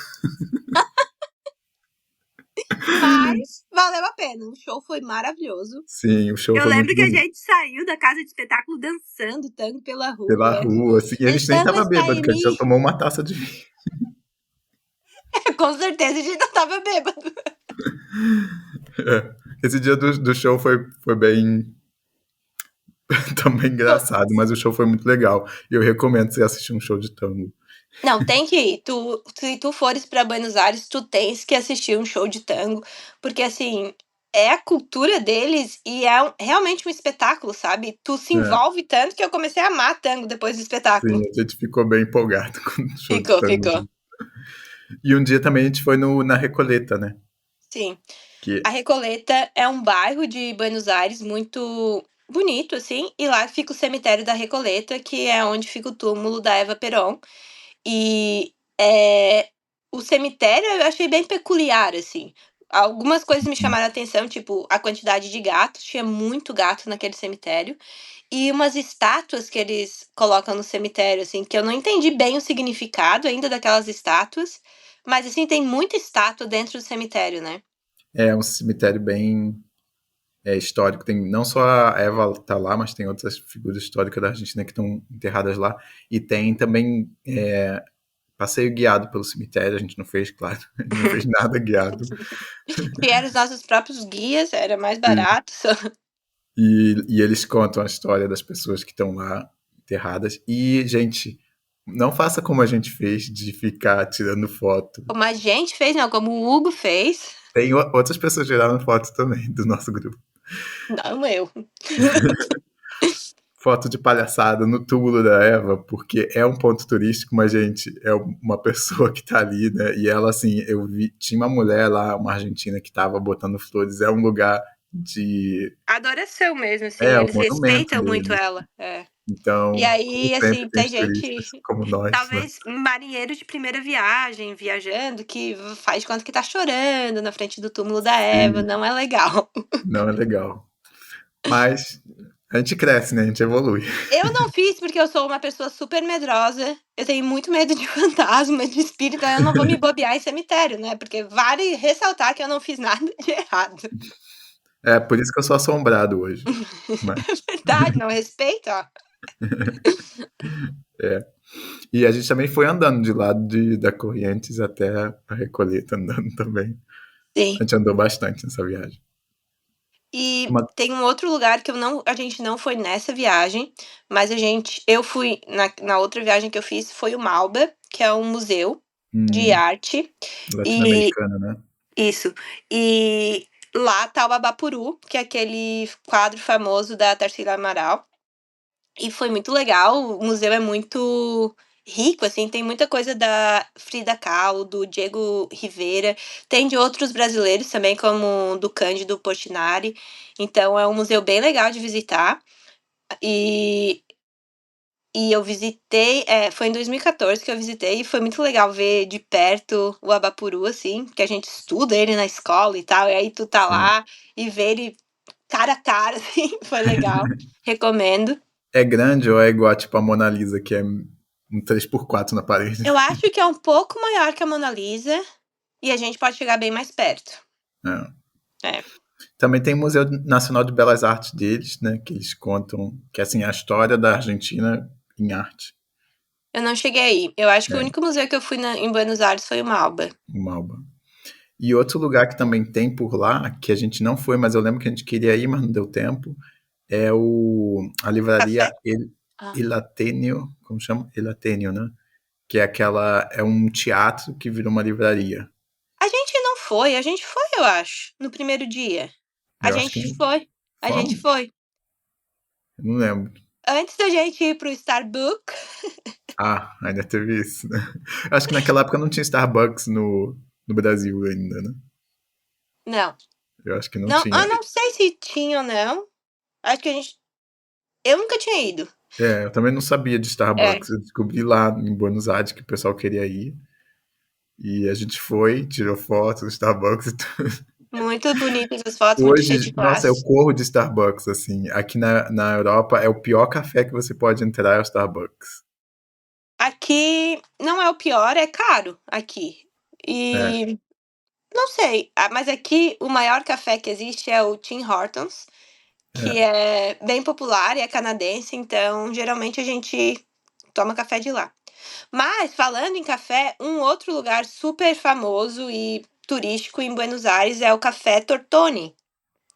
B: Mas valeu a pena, o show foi maravilhoso.
A: Sim, o show
B: Eu
A: foi muito
B: lembro que a
A: bonito.
B: gente saiu da casa de espetáculo dançando tango pela
A: Pela
B: rua.
A: rua, assim. E a gente nem tava
B: Estamos
A: bêbado, porque a gente só
B: Taimi.
A: tomou uma taça de vinho.
B: Com certeza a gente não tava bêbado.
A: É. Esse dia do show foi bem também engraçado, mas o show foi muito legal. E eu recomendo você assistir um show de tango.
B: Não, tem que ir. Se tu fores pra Buenos Aires, tu tens que assistir um show de tango, porque assim, é a cultura deles e é realmente um espetáculo, sabe? Tu se
A: É,
B: envolve tanto que eu comecei a amar tango depois do
A: sim,
B: espetáculo.
A: a gente ficou bem empolgado com o show de
B: Ficou,
A: tango.
B: ficou.
A: E um dia também a gente foi na Recoleta, né?
B: Sim. A
A: Que
B: Recoleta é um bairro de Buenos Aires muito bonito, assim, e lá fica o cemitério da Recoleta, que é onde fica o túmulo da Eva Perón. E o cemitério eu achei bem peculiar, assim. Algumas coisas me chamaram a atenção, tipo a quantidade de gatos, tinha muito gato naquele cemitério. E umas estátuas que eles colocam no cemitério, assim, que eu não entendi bem o significado ainda daquelas estátuas. Mas, assim, tem muita estátua dentro do cemitério, né?
A: é um cemitério bem. histórico. Tem não só a Eva tá lá, mas tem outras figuras históricas da Argentina que estão enterradas lá. E tem também passeio guiado pelo cemitério. A gente não fez, claro, a gente não fez nada guiado.
B: Vieram os nossos próprios guias, era mais
A: Sim.
B: barato.
A: E eles contam a história das pessoas que estão lá enterradas. E, gente, não faça como a gente fez de ficar tirando foto.
B: Como a gente fez, não, como o Hugo fez.
A: Tem outras pessoas que tiraram foto também do nosso grupo.
B: Não eu.
A: Foto de palhaçada no túmulo da Eva, porque é um ponto turístico, mas, gente, é uma pessoa que tá ali, né? E ela, assim, eu vi, tinha uma mulher lá, uma argentina, que tava botando flores. É um lugar de.
B: Adoração mesmo, assim,
A: É um
B: eles
A: monumento
B: respeitam muito
A: mesmo.
B: ela. É. E
A: Então, como
B: aí,
A: sempre,
B: assim,
A: tem
B: tem
A: os
B: gente,
A: turistas como nós, né?
B: talvez marinheiro de primeira viagem, viajando, que faz de conta que tá chorando na frente do túmulo da Eva,
A: Sim,
B: não é legal.
A: não é legal. Mas a gente cresce, né? A gente evolui.
B: Eu não fiz porque eu sou uma pessoa super medrosa, eu tenho muito medo de fantasma, de espírito, eu não vou me bobear em cemitério, né, porque vale ressaltar que eu não fiz nada de errado.
A: É por isso que eu sou assombrado hoje. Mas,
B: É verdade, não respeita, ó.
A: é. E a gente também foi andando de lado da Corrientes até a Recoleta, andando também. A
B: Sim.
A: gente andou bastante nessa viagem.
B: E
A: Uma,
B: tem um outro lugar que a gente não foi nessa viagem, mas eu fui na outra viagem que eu fiz foi o Malba, que é um museu de
A: hum,
B: arte. E
A: latino-americana, né?
B: isso. E lá tá o Babapuru, que é aquele quadro famoso da Tarsila Amaral. E foi muito legal, o museu é muito rico, assim, tem muita coisa da Frida Kahlo, do Diego Rivera, tem de outros brasileiros também, como do Cândido Portinari. Então é um museu bem legal de visitar. E, e eu visitei, foi em 2014 que eu visitei, e foi muito legal ver de perto o Abapuru, assim, que a gente estuda ele na escola e tal, e aí tu tá
A: Sim.
B: lá e ver ele cara a cara, assim, foi legal. Recomendo.
A: É grande ou é igual tipo a Mona Lisa, que é um 3x4 na parede?
B: Eu acho que é um pouco maior que a Mona Lisa e a gente pode chegar bem mais perto.
A: É.
B: É.
A: Também tem o Museu Nacional de Belas Artes deles, né? Que eles contam que assim, a história da Argentina em arte.
B: Eu não cheguei aí. Eu acho que o
A: É,
B: único museu que eu fui em Buenos Aires foi o Malba.
A: o Malba. E outro lugar que também tem por lá, que a gente não foi, mas eu lembro que a gente queria ir, mas não deu tempo, é a livraria
B: Café? Ah.
A: El Ateneo, como chama? El Ateneo, né? Que é é um teatro que virou uma livraria.
B: A gente não foi, a gente foi, eu acho, no primeiro dia. A
A: Eu acho que
B: gente
A: não
B: foi, a gente
A: fomos,
B: foi.
A: eu não lembro.
B: Antes da gente ir pro Starbucks.
A: Ah, ainda teve isso, né? Eu acho que naquela época não tinha Starbucks no Brasil ainda, né?
B: Não.
A: Eu acho que não
B: Não,
A: tinha.
B: eu não sei se tinha ou não. Acho que a gente. Eu nunca tinha ido.
A: Eu também não sabia de
B: É.
A: Starbucks. Eu descobri lá em Buenos Aires que o pessoal queria ir. E a gente foi, tirou foto do Starbucks e tudo.
B: Muito bonitas as fotos, muito cheio
A: Hoje,
B: de
A: nossa, eu
B: classe.
A: corro de Starbucks, assim. Aqui na Europa é o pior café que você pode entrar é o Starbucks.
B: Aqui não é o pior, é caro aqui.
A: É.
B: E não sei, mas aqui o maior café que existe é o Tim Hortons, que
A: É.
B: é bem popular e é canadense, então geralmente a gente toma café de lá. Mas falando em café, um outro lugar super famoso e turístico em Buenos Aires é o Café Tortoni,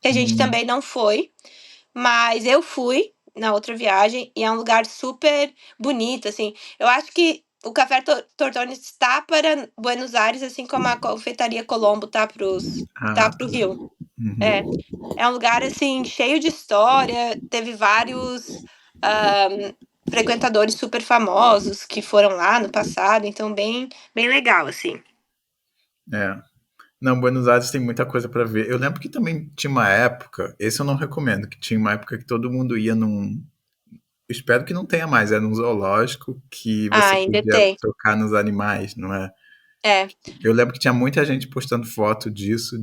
B: que a gente
A: Hum,
B: também não foi, mas eu fui na outra viagem e é um lugar super bonito, assim. Eu acho que o Café Tortoni está para Buenos Aires, assim como a Confeitaria Colombo tá
A: ah,
B: pro Rio. É,
A: uhum.
B: é um lugar, assim, cheio de história, teve vários frequentadores super famosos que foram lá no passado, então bem legal, assim.
A: É. Não, Buenos Aires tem muita coisa pra ver. Eu lembro que também tinha uma época, esse eu não recomendo, que tinha uma época que todo mundo ia num. Espero que não tenha mais, era num zoológico que
B: Ah,
A: você
B: ainda
A: podia
B: tem.
A: tocar nos animais, não é?
B: É,
A: Eu lembro que tinha muita gente postando foto disso,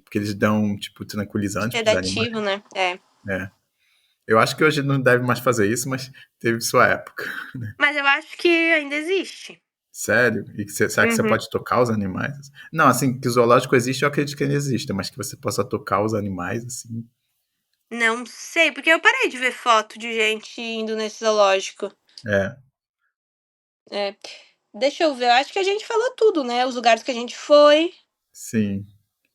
A: porque eles dão, tipo, tranquilizante pros animais.
B: sedativo, né? É.
A: É. Eu acho que hoje não deve mais fazer isso, mas teve sua época.
B: Mas eu acho que ainda existe.
A: Sério? E será que você
B: Uhum.
A: pode tocar os animais? Não, assim, que o zoológico existe, eu acredito que ele exista, mas que você possa tocar os animais, assim.
B: Não sei, porque eu parei de ver foto de gente indo nesse zoológico.
A: É,
B: É. Deixa eu ver, eu acho que a gente falou tudo, né? Os lugares que a gente foi.
A: sim.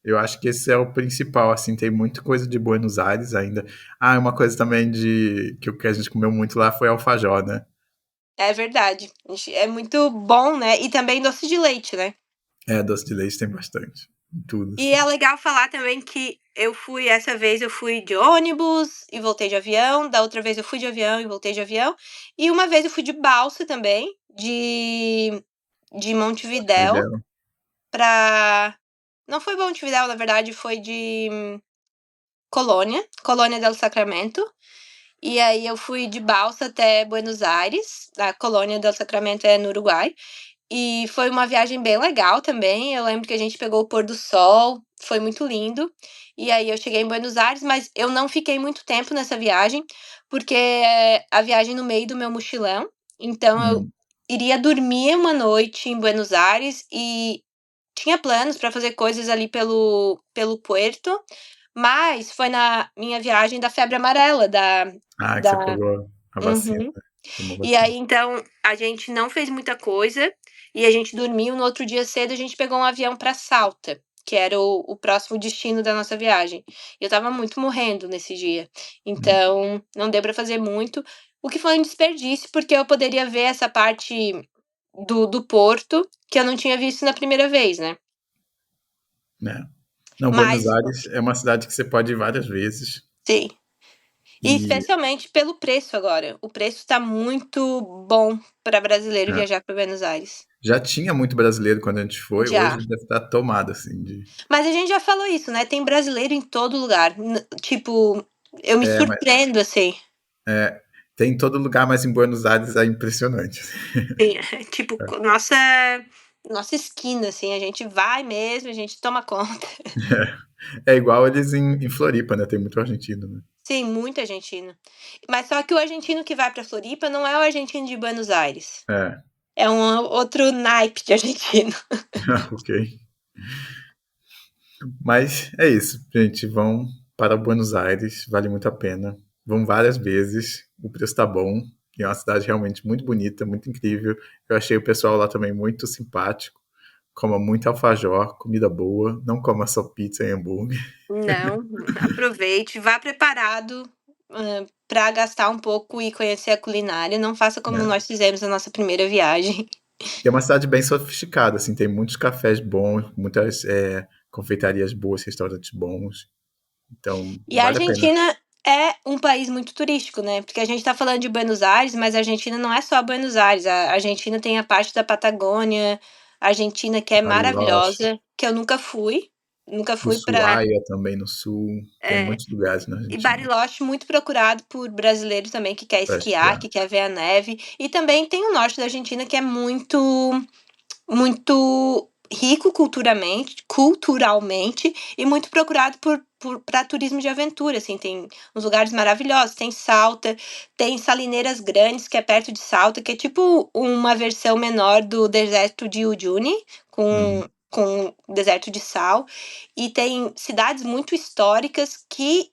A: Eu acho que esse é o principal, assim, tem muita coisa de Buenos Aires ainda. Ah, uma coisa também de que o que a gente comeu muito lá foi alfajor, né?
B: É verdade. É muito bom, né? E também doce de leite, né?
A: É, doce de leite tem bastante. Em tudo,
B: E
A: assim.
B: é legal falar também que essa vez eu fui de ônibus e voltei de avião, da outra vez eu fui de avião e voltei de avião, e uma vez eu fui de balsa também, de Montevidéu
A: Entendeu?
B: pra. Não foi Montevidéu, na verdade, foi de Colônia del Sacramento. E aí eu fui de balsa até Buenos Aires, a Colônia del Sacramento é no Uruguai. E foi uma viagem bem legal também. Eu lembro que a gente pegou o pôr do sol, foi muito lindo. E aí eu cheguei em Buenos Aires, mas eu não fiquei muito tempo nessa viagem, porque é a viagem no meio do meu mochilão. Então eu
A: Hum.
B: iria dormir uma noite em Buenos Aires e tinha planos para fazer coisas ali pelo Puerto, mas foi na minha viagem da febre amarela,
A: Ah, que você
B: da
A: pegou a vacina,
B: uhum.
A: né? Tomou
B: E
A: vacina.
B: aí, então, a gente não fez muita coisa e a gente dormiu. No outro dia cedo, a gente pegou um avião para Salta, que era o próximo destino da nossa viagem. E eu estava muito morrendo nesse dia.
A: Hum.
B: Então, não deu para fazer muito, o que foi um desperdício, porque eu poderia ver essa parte do Porto que eu não tinha visto na primeira vez, né?
A: Né? Não, Buenos
B: Mas,
A: Aires é uma cidade que você pode ir várias vezes.
B: sim. E
A: E
B: especialmente pelo preço agora. O preço tá muito bom para brasileiro
A: é,
B: viajar para Buenos Aires.
A: já tinha muito brasileiro quando a gente foi, hoje
B: Já.
A: deve estar tomado, assim, de.
B: Mas a gente já falou isso, né? Tem brasileiro em todo lugar. Tipo, eu me
A: É, mas
B: surpreendo, assim.
A: é, tem em todo lugar, mas em Buenos Aires é impressionante.
B: Tem, tipo, nossa esquina, assim. A gente vai mesmo, a gente toma conta.
A: É igual eles em Floripa, né? Tem muito argentino, né?
B: Sim, muito argentino. Mas só que o argentino que vai pra Floripa não é o argentino de Buenos Aires.
A: É,
B: É um outro naipe de argentino.
A: ok. Mas é isso, gente. Vão para Buenos Aires, vale muito a pena. Vão várias vezes, o preço tá bom. E é uma cidade realmente muito bonita, muito incrível. Eu achei o pessoal lá também muito simpático. Coma muito alfajor, comida boa. Não coma só pizza e hambúrguer.
B: Não, aproveite, vá preparado para gastar um pouco e conhecer a culinária. Não faça como
A: É.
B: nós fizemos na nossa primeira viagem.
A: E é uma cidade bem sofisticada, assim, tem muitos cafés bons, muitas confeitarias boas, restaurantes bons. Então,
B: E a
A: vale a pena.
B: Argentina é um país muito turístico, né? Porque a gente está falando de Buenos Aires, mas a Argentina não é só Buenos Aires. A Argentina tem a parte da Patagônia, a Argentina que é
A: Bariloche,
B: maravilhosa, que eu nunca fui. Nunca fui para.
A: Ushuaia também no sul. Tem muitos lugares na
B: E
A: Argentina
B: Bariloche muito procurado por brasileiro também que quer
A: para
B: esquiar,
A: esquiar.
B: que quer ver a neve. E também tem o norte da Argentina que é muito rico culturalmente e muito procurado para turismo de aventura, assim, tem uns lugares maravilhosos, tem Salta, tem Salineiras Grandes, que é perto de Salta, que é tipo uma versão menor do deserto de Uyuni,
A: Uhum.
B: com deserto de sal, e tem cidades muito históricas que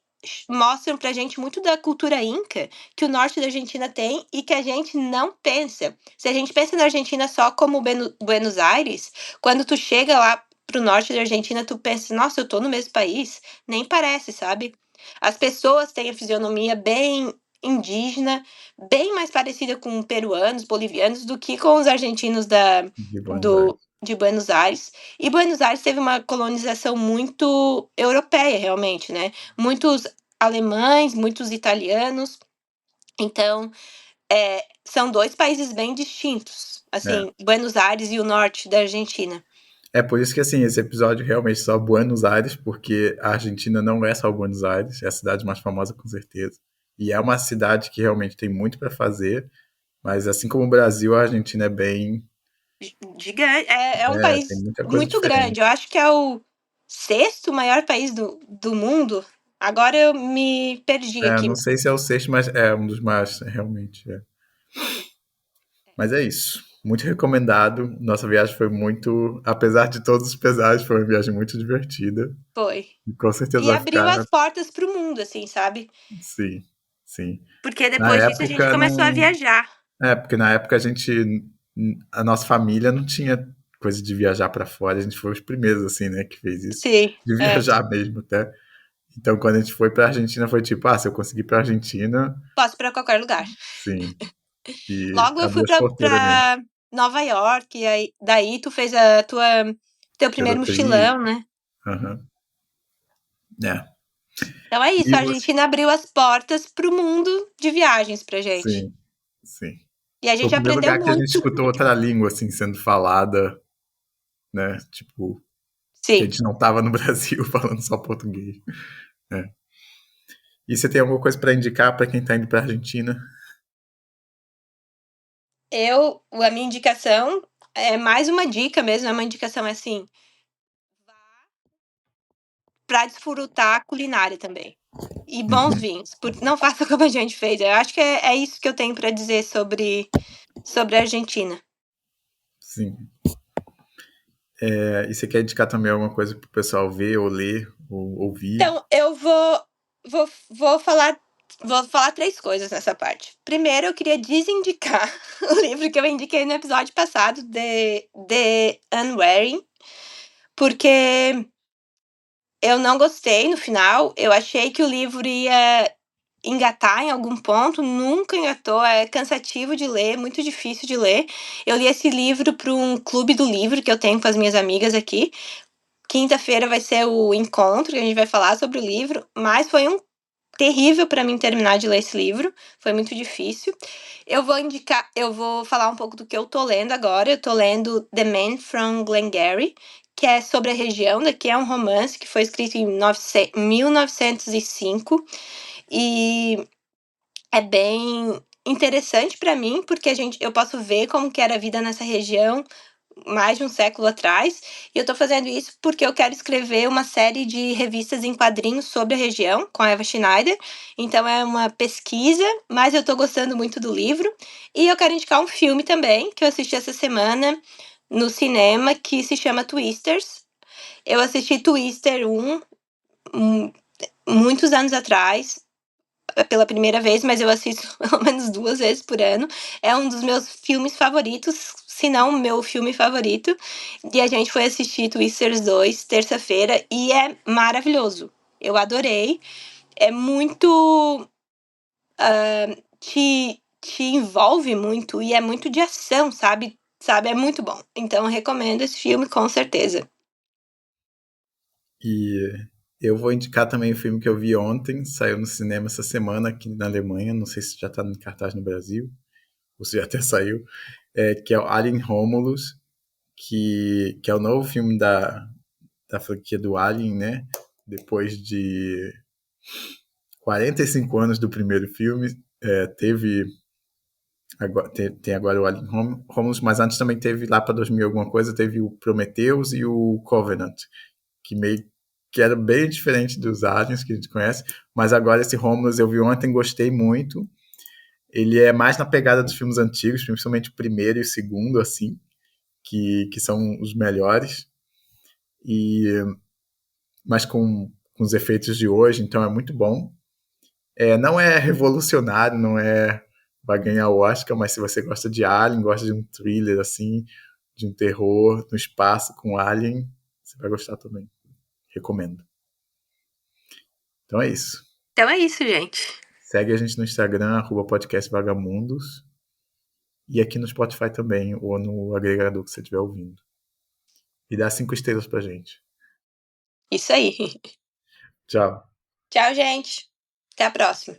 B: mostram pra gente muito da cultura inca que o norte da Argentina tem e que a gente não pensa. Se a gente pensa na Argentina só como Buenos Aires, quando tu chega lá pro norte da Argentina, tu pensa, nossa, eu tô no mesmo país. Nem parece, sabe? As pessoas têm a fisionomia bem indígena, bem mais parecida com peruanos, bolivianos, do que com os argentinos
A: De Buenos Aires.
B: de Buenos Aires. E Buenos Aires teve uma colonização muito europeia, realmente, né? Muitos alemães, muitos italianos. Então, são 2 países bem distintos,
A: É.
B: assim, Buenos Aires e o norte da Argentina.
A: É por isso que assim, esse episódio realmente é só Buenos Aires, porque a Argentina não é só Buenos Aires, é a cidade mais famosa com certeza. E é uma cidade que realmente tem muito para fazer, mas assim como o Brasil, a Argentina é bem,
B: Gigante, é um
A: tem
B: país
A: muita coisa
B: muito grande. Eu
A: diferente.
B: acho que é o sexto maior país do mundo. Agora eu me perdi
A: Não
B: aqui.
A: sei se é o sexto, mas é um dos mais, realmente. É. Mas é isso. Muito recomendado. Nossa viagem foi muito, apesar de todos os pesares, foi uma viagem muito divertida.
B: Foi.
A: E com certeza
B: E
A: vai
B: abriu
A: ficar.
B: as portas pro mundo, assim, sabe?
A: Sim, sim.
B: Porque
A: Na
B: depois disso a gente
A: época
B: começou a
A: não.
B: viajar.
A: É, porque na época a gente. A nossa família não tinha coisa de viajar pra fora. A gente foi os primeiros, assim, né, que fez isso.
B: Sim,
A: De
B: é.
A: viajar mesmo, até. Então, quando a gente foi pra Argentina, foi tipo, se eu conseguir ir pra Argentina,
B: Posso ir pra qualquer lugar.
A: sim. E
B: Logo eu fui
A: abriu as porteiras mesmo.
B: pra Nova York, e aí, daí tu fez a teu primeiro
A: Eurotrip.
B: mochilão, né?
A: Aham. É.
B: Então é isso,
A: E
B: a
A: você.
B: Argentina abriu as portas pro mundo de viagens pra gente.
A: Sim, sim.
B: E a
A: Foi o
B: gente
A: primeiro
B: aprendeu
A: lugar que a gente
B: muito.
A: escutou outra língua, assim, sendo falada, né? Tipo, que a
B: Sim.
A: gente não tava no Brasil falando só português. É. E você tem alguma coisa para indicar para quem tá indo pra Argentina?
B: A minha indicação é mais uma dica mesmo, é uma indicação assim, pra desfrutar a culinária também. E bons
A: Uhum,
B: vinhos, não faça como a gente fez. Eu acho que é isso que eu tenho pra dizer sobre a Argentina.
A: sim. E você quer indicar também alguma coisa pro pessoal ver, ou ler, ou ouvir?
B: Então, eu vou falar três coisas nessa parte. Primeiro, eu queria desindicar o livro que eu indiquei no episódio passado, The Unwearing, porque eu não gostei no final. Eu achei que o livro ia engatar em algum ponto, nunca engatou, é cansativo de ler, muito difícil de ler. Eu li esse livro para um clube do livro que eu tenho com as minhas amigas aqui. Quinta-feira vai ser o encontro, que a gente vai falar sobre o livro, mas foi terrível para mim terminar de ler esse livro, foi muito difícil. Eu vou falar um pouco do que eu tô lendo agora. Eu tô lendo The Man from Glengarry, que é sobre a região daqui, é um romance que foi escrito em 1905 e é bem interessante para mim, porque eu posso ver como que era a vida nessa região mais de um século atrás. E eu tô fazendo isso porque eu quero escrever uma série de revistas em quadrinhos sobre a região, com a Eva Schneider. Então é uma pesquisa, mas eu tô gostando muito do livro. E eu quero indicar um filme também, que eu assisti essa semana no cinema, que se chama Twisters. Eu assisti Twister 1 muitos anos atrás, pela primeira vez, mas eu assisto pelo menos 2 vezes por ano. É um dos meus filmes favoritos, se não o meu filme favorito. E a gente foi assistir Twisters 2 terça-feira e é maravilhoso. Eu adorei. É muito. Te envolve muito e é muito de ação, sabe? Sabe, é muito bom. Então eu recomendo esse filme com certeza.
A: E eu vou indicar também o filme que eu vi ontem, saiu no cinema essa semana aqui na Alemanha, não sei se já tá em cartaz no Brasil, ou se já até saiu, que é o Alien Romulus, que é o novo filme da franquia do Alien, né? Depois de 45 anos do primeiro filme, teve agora, tem agora o Alien Romulus, mas antes também teve lá para 2000 alguma coisa, teve o Prometheus e o Covenant, que meio que era bem diferente dos aliens que a gente conhece, mas agora esse Romulus eu vi ontem, gostei muito. Ele é mais na pegada dos filmes antigos, principalmente o primeiro e o segundo, assim, que são os melhores, e mas com os efeitos de hoje, então é muito bom. Não é revolucionário, não é vai ganhar o Oscar, mas se você gosta de Alien, gosta de um thriller assim, de um terror no espaço com Alien, você vai gostar também. Recomendo. Então é isso.
B: Então é isso, gente.
A: Segue a gente no Instagram, @podcastvagamundos. E aqui no Spotify também, ou no agregador que você estiver ouvindo. E dá 5 estrelas pra gente.
B: Isso aí.
A: Tchau.
B: Tchau, gente. Até a próxima.